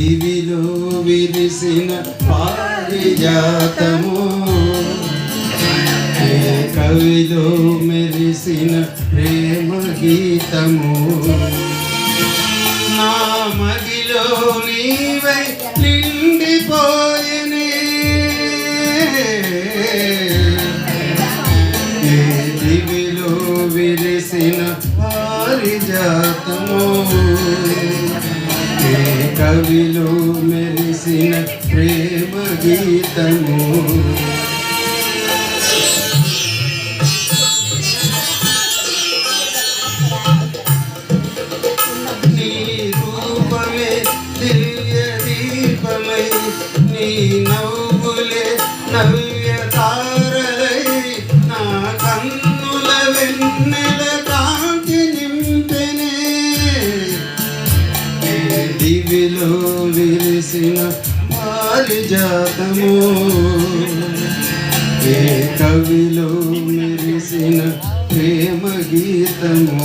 దివిలో విరిసిన పారిజాతము, ఏ కవిలో మెరిసిన ప్రేమ గీతము, నా మదిలో నీవై నిండిపోయనే, ఏ దివిలో విరిసిన పారిజాతము, ఏ కవిలో మెరిసిన ప్రేమ గీతము. నీ రూపమే దివ్య దీపమై, నీ నవ్వులే నవ్య తారలై, నా కన్నుల వెన్నెల కాంతి నింపెనే, దివిలో విరిసిన పారిజాతము, ఏ కవిలో మెరిసిన ప్రేమ గీతము.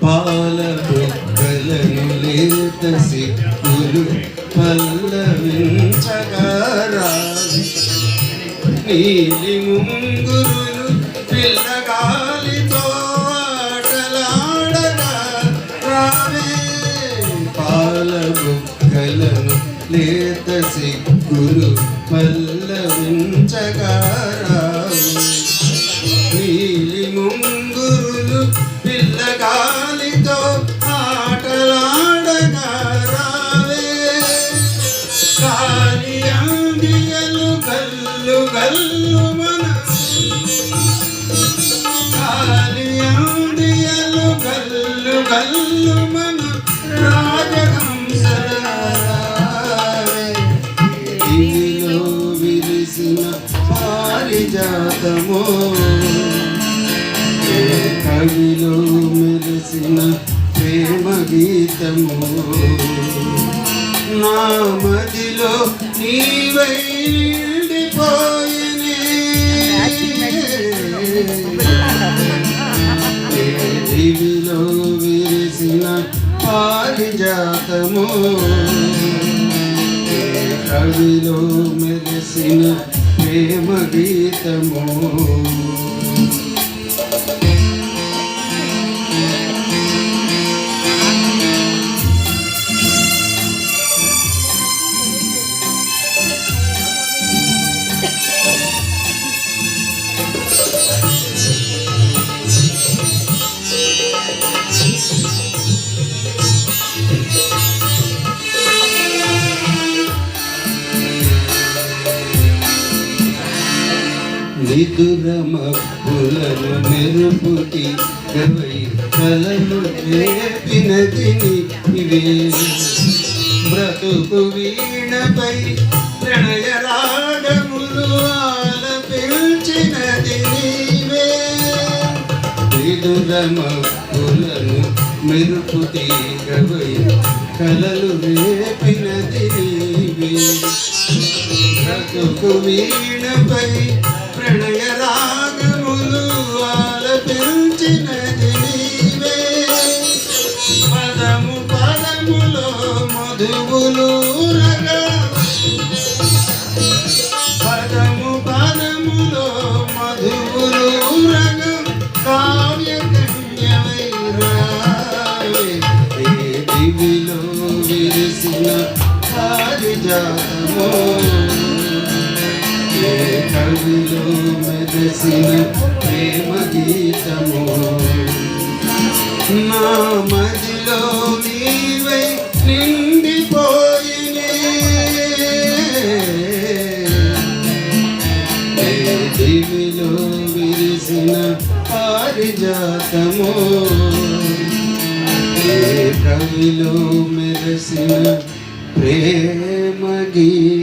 పాల బుగ్గలను లేత సిగ్గులు పల్లవించగా రావి, నీలి ముంగురులు పిల్లగాలితో ఆటలాడగా రావే, పాల బుగ్గలను లేత సిగ్గులు పల్లవించగా రావి, నీలి ముంగురులు పిల్లగాలితో ఆటలాడగా రావే, గాలి అందియలు గల్లు గల్లు మన, గాలి అందియలు గల్లు గల్లు మన రాజహంసరావే, దివిలో విరిసిన పారిజాతము, ఏ కవిలో మెరిసిన ప్రేమ గీతము, నా మదిలో నీవై నిండిపోయనే, ఏ దివిలో విరిసిన పారిజాతము, ఏ కవిలో మెరిసిన ప్రేమ గీతము. నిదుర మబ్బులను మెరుపుకి గవై కలలు రేపినది నీవే, బ్రతుకు వీణపై ప్రణయ రాగములు ఆలపించినది నీవే, నిదుర మబ్బులను మెరుపుకి గవై కలలు రేపినది నీవే, బ్రతుకు వీణపై ప్రణయ రాగములు ఆలపించినది నీవే, పదము పదములో మధువులు రగా, పదము పదములో మధువులు రగ, కావ్య కన్యమై రావే, ఏ దివిలో విరిసిన పారిజాతము, ఏ కవిలో మెరిసిన ప్రేమ గీతము, నా మదిలో నీవై నిండిపోయినే, ఏ దివిలో విరిసిన పారిజాతము, కవిలో మెరసిన ప్రేమ గీతము